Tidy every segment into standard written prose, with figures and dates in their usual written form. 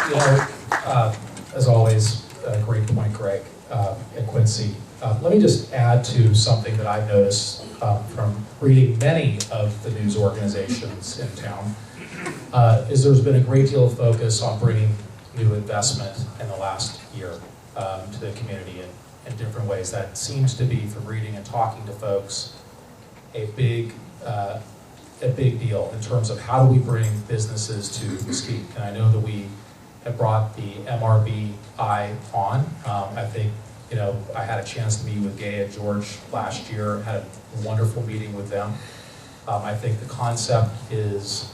You know, as always, great point, Greg and Quincy. Let me just add to something that I've noticed from reading many of the news organizations in town, is there's been a great deal of focus on bringing new investment in the last year to the community in different ways. That seems to be, from reading and talking to folks, a big deal in terms of how do we bring businesses to Mesquite. And I know that we have brought the MRBI on. I think, you know, I had a chance to meet with Gay and George last year, had a wonderful meeting with them. I think the concept is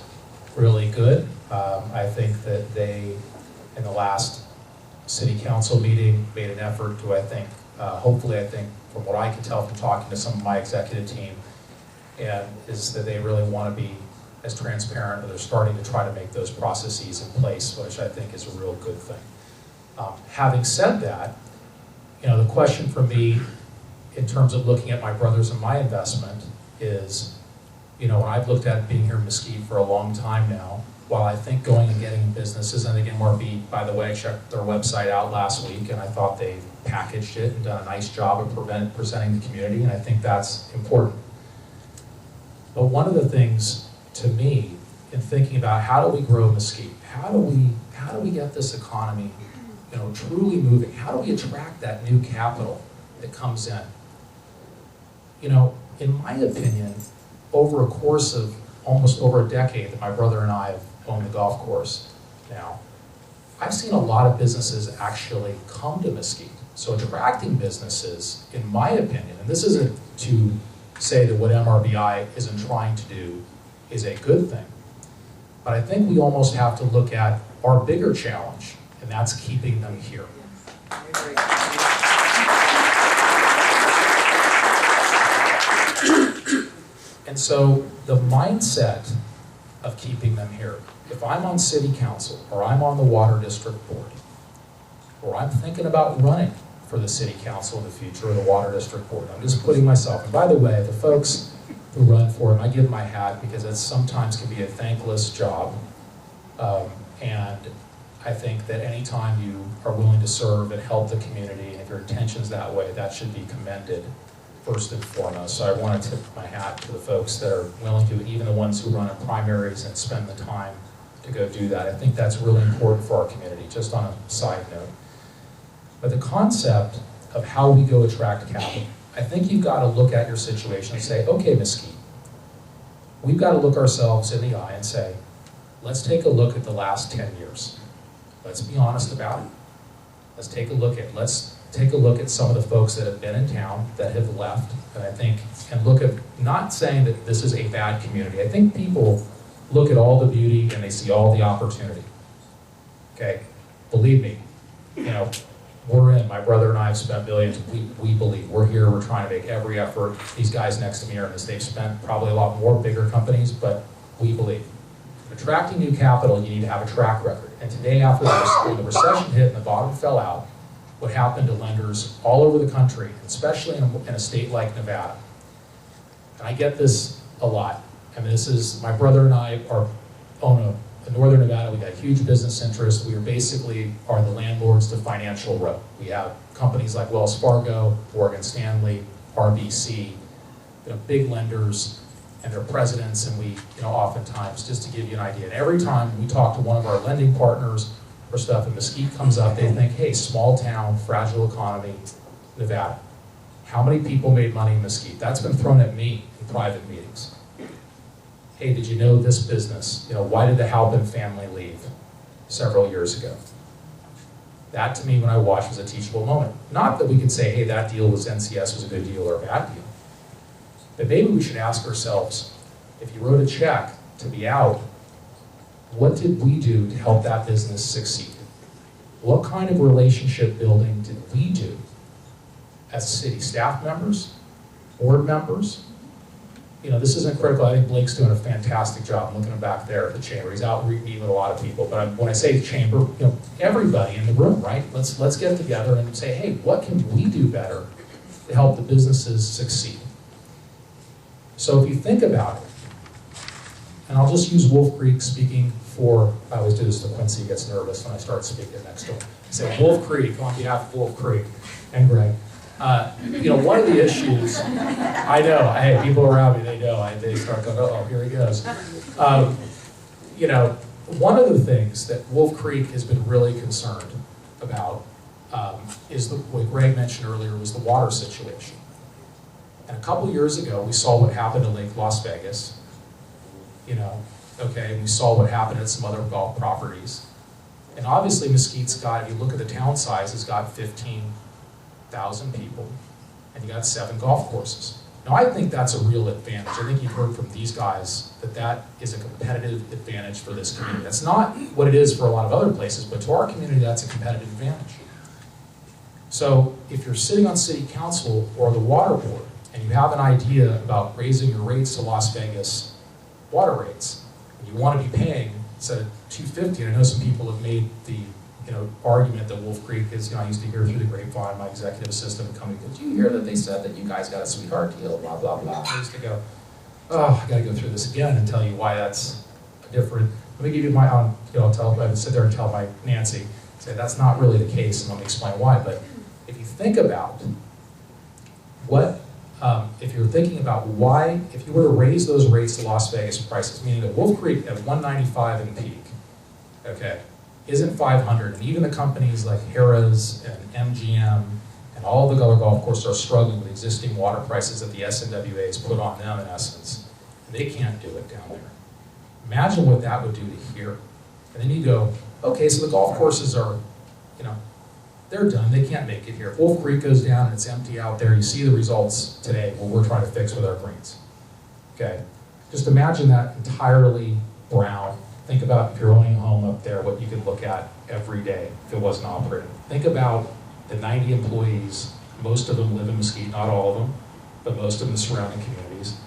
really good. I think that they, in the last city council meeting, made an effort to, I think, hopefully, I think, from what I can tell from talking to some of my executive team, and is that they really want to be as transparent, or they're starting to try to make those processes in place, which I think is a real good thing. Having said that, you know, the question for me, in terms of looking at my brothers and my investment, is, you know, when I've looked at being here in Mesquite for a long time now, while I think going and getting businesses, and again, MRB, by the way, I checked their website out last week, and I thought they packaged it and done a nice job of presenting the community, and I think that's important. But one of the things, to me, in thinking about how do we grow Mesquite, how do we get this economy, you know, truly moving? How do we attract that new capital that comes in? You know, in my opinion, over a course of almost over a decade that my brother and I have owned the golf course now, I've seen a lot of businesses actually come to Mesquite. So attracting businesses, in my opinion, and this isn't to say that what MRBI isn't trying to do is a good thing, but I think we almost have to look at our bigger challenge, and that's keeping them here. And so the mindset of keeping them here, if I'm on city council, or I'm on the water district board, or I'm thinking about running for the city council in the future, or the water district board, I'm just putting myself, and by the way, the folks who run for it, I give my hat, because it sometimes can be a thankless job, and I think that anytime you are willing to serve and help the community, and if your intention's that way, that should be commended first and foremost. So I want to tip my hat to the folks that are willing to, even the ones who run in primaries and spend the time to go do that. I think that's really important for our community, just on a side note. But the concept of how we go attract capital, I think you've got to look at your situation and say, okay, Mesquite, we've got to look ourselves in the eye and say, let's take a look at the last 10 years. Let's be honest about it. Let's take a look at some of the folks that have been in town, that have left, and I think, and look at, not saying that this is a bad community. I think people look at all the beauty and they see all the opportunity. Okay, believe me, you know, we're in, my brother and I have spent billions, we believe, we're here, we're trying to make every effort. These guys next to me are in this, they've spent probably a lot more, bigger companies, but we believe. Attracting new capital, you need to have a track record. And today, after when the recession hit and the bottom fell out, what happened to lenders all over the country, especially in a state like Nevada. And I get this a lot. And this is, my brother and I own in Northern Nevada, we got huge business interests. We are basically the landlords to Financial Row. We have companies like Wells Fargo, Morgan Stanley, RBC, you know, big lenders and their presidents, and we, you know, oftentimes, just to give you an idea, and every time we talk to one of our lending partners or stuff, and Mesquite comes up, they think, hey, small town, fragile economy, Nevada. How many people made money in Mesquite? That's been thrown at me in private meetings. Hey, did you know this business? You know, why did the Halpin family leave several years ago? That, to me, when I watched, was a teachable moment. Not that we can say, hey, that deal with NCS was a good deal or a bad deal. But maybe we should ask ourselves, if you wrote a check to be out, what did we do to help that business succeed? What kind of relationship building did we do as city staff members, board members? You know, this isn't critical. I think Blake's doing a fantastic job. I'm looking back there at the chamber. He's out meeting with a lot of people. But when I say chamber, you know, everybody in the room, right? Let's get together and say, hey, what can we do better to help the businesses succeed? So if you think about it, and I'll just use Wolf Creek speaking for, I always do this to Quincy, gets nervous when I start speaking next to him. I say, Wolf Creek, on behalf of Wolf Creek, and Greg. One of the issues, I know, hey, people around me, they know, they start going, oh, here he goes. One of the things that Wolf Creek has been really concerned about is what Greg mentioned earlier was the water situation. And a couple years ago, we saw what happened at Lake Las Vegas. We saw what happened at some other golf properties. And obviously Mesquite's got, if you look at the town size, it's got 15,000 people, and you got 7 golf courses. Now I think that's a real advantage. I think you've heard from these guys that that is a competitive advantage for this community. That's not what it is for a lot of other places, but to our community, that's a competitive advantage. So if you're sitting on city council or the water board, and you have an idea about raising your rates to Las Vegas water rates, and you want to be paying instead of $250, and I know some people have made the argument that Wolf Creek is, I used to hear through the grapevine, my executive assistant coming, did you hear that they said that you guys got a sweetheart deal, blah, blah, blah. I used to go, oh, I got to go through this again and tell you why that's different. Let me give you my own, I would sit there and tell my Nancy, say that's not really the case, and let me explain why. But if you think about if you're thinking about why, if you were to raise those rates to Las Vegas prices, meaning that Wolf Creek at 195 in peak, okay, isn't 500, and even the companies like Harrah's and MGM and all the other golf courses are struggling with existing water prices that the SNWA has put on them in essence. And they can't do it down there. Imagine what that would do to here. And then you go, okay, so the golf courses are, they're done, they can't make it here. If Wolf Creek goes down and it's empty out there, you see the results today, what we're trying to fix with our greens. Okay, just imagine that entirely brown. Think about if you're owning a home up there, what you could look at every day if it wasn't operating. Think about the 90 employees, most of them live in Mesquite, not all of them, but most of them in the surrounding communities.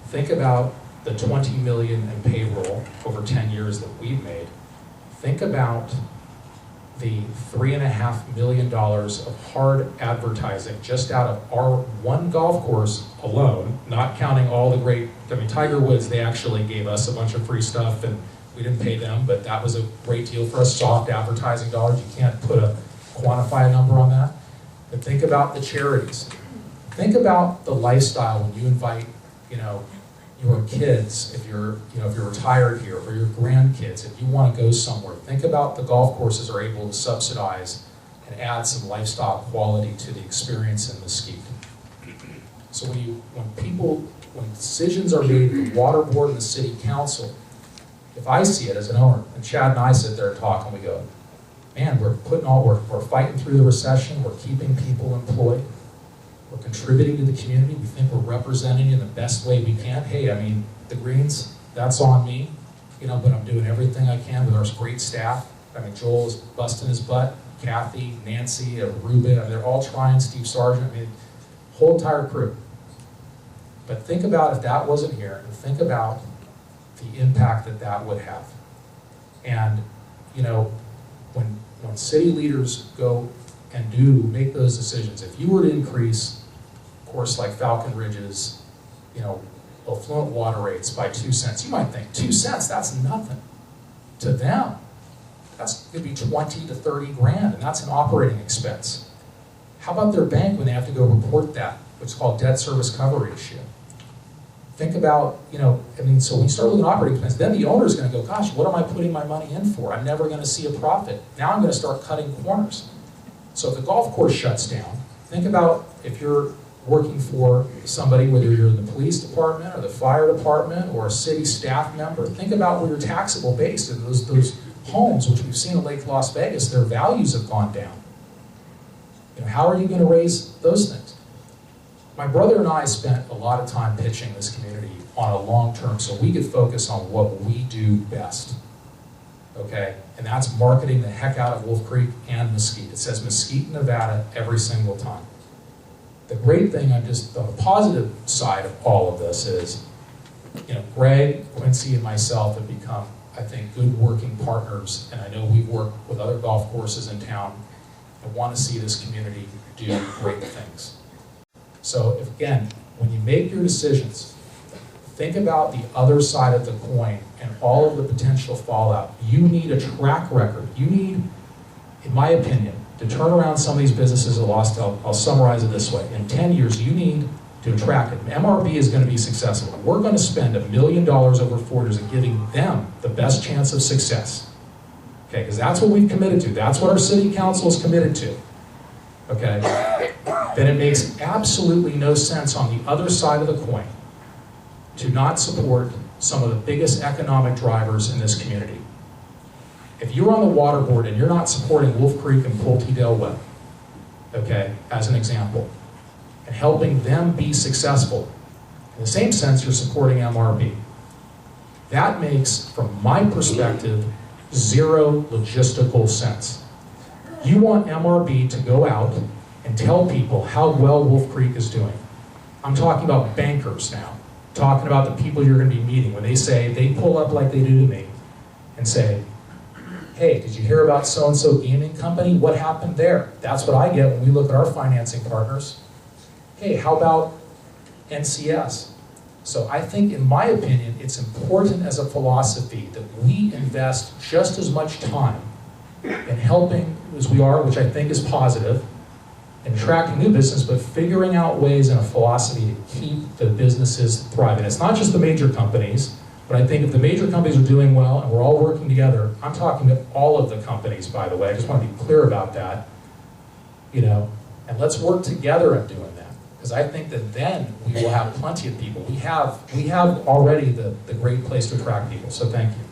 Think about the 20 million in payroll over 10 years that we've made. Think about the $3.5 million of hard advertising just out of our one golf course alone, not counting all the great, Tiger Woods, they actually gave us a bunch of free stuff and we didn't pay them, but that was a great deal for us, soft advertising dollars. You can't quantify a number on that. But think about the charities. Think about the lifestyle when you invite, your kids, if you're retired here, or your grandkids, if you want to go somewhere. Think about the golf courses are able to subsidize and add some lifestyle quality to the experience in Mesquite. So when decisions are made at the water board and the city council, if I see it as an owner, and Chad and I sit there and talk and we go, man, we're fighting through the recession, we're keeping people employed, we're contributing to the community, we think we're representing in the best way we can. Hey, the greens, that's on me, but I'm doing everything I can with our great staff. Joel is busting his butt, Kathy, Nancy, Ruben, they're all trying, Steve Sargent, whole entire crew. But think about if that wasn't here, and think about the impact that that would have. And, when city leaders go and do make those decisions, if you were to increase, of course, like Falcon Ridge's, affluent water rates by 2 cents, you might think 2 cents, that's nothing. To them, that's going to be 20 to 30 grand, and that's an operating expense. How about their bank when they have to go report that, what's called debt service cover ratio? Think about, so when you start looking at operating expenses, then the owner's going to go, gosh, what am I putting my money in for? I'm never going to see a profit. Now I'm going to start cutting corners. So if the golf course shuts down, think about if you're working for somebody, whether you're in the police department or the fire department or a city staff member, think about where you're taxable based. And those homes, which we've seen in Lake Las Vegas, their values have gone down. How are you going to raise those things? My brother and I spent a lot of time pitching this community on a long term so we could focus on what we do best. Okay? And that's marketing the heck out of Wolf Creek and Mesquite. It says Mesquite, Nevada every single time. The great thing, on the positive side of all of this is, Greg, Quincy, and myself have become, I think, good working partners, and I know we've worked with other golf courses in town and want to see this community do great things. So, again, when you make your decisions, think about the other side of the coin and all of the potential fallout. You need a track record. You need, in my opinion, to turn around some of these businesses that lost. I'll summarize it this way. In 10 years, you need to attract it. MRB is going to be successful. We're going to spend $1 million over 4 years and giving them the best chance of success. Okay, because that's what we've committed to. That's what our city council is committed to. Okay, then it makes absolutely no sense on the other side of the coin to not support some of the biggest economic drivers in this community. If you're on the water board and you're not supporting Wolf Creek and Pulte Del Webb, okay, as an example, and helping them be successful, in the same sense you're supporting MRB. That makes, from my perspective, zero logistical sense. You want MRB to go out and tell people how well Wolf Creek is doing. I'm talking about bankers now, talking about the people you're going to be meeting. When they pull up like they do to me and say, hey, did you hear about so-and-so gaming company? What happened there? That's what I get when we look at our financing partners. Hey, how about NCS? So I think, in my opinion, it's important as a philosophy that we invest just as much time in helping as we are, which I think is positive, in attracting new business, but figuring out ways and a philosophy to keep the businesses thriving. It's not just the major companies, but I think if the major companies are doing well and we're all working together, I'm talking to all of the companies, by the way, I just want to be clear about that, and let's work together at doing that. Because I think that then we will have plenty of people. We have already the great place to attract people, so thank you.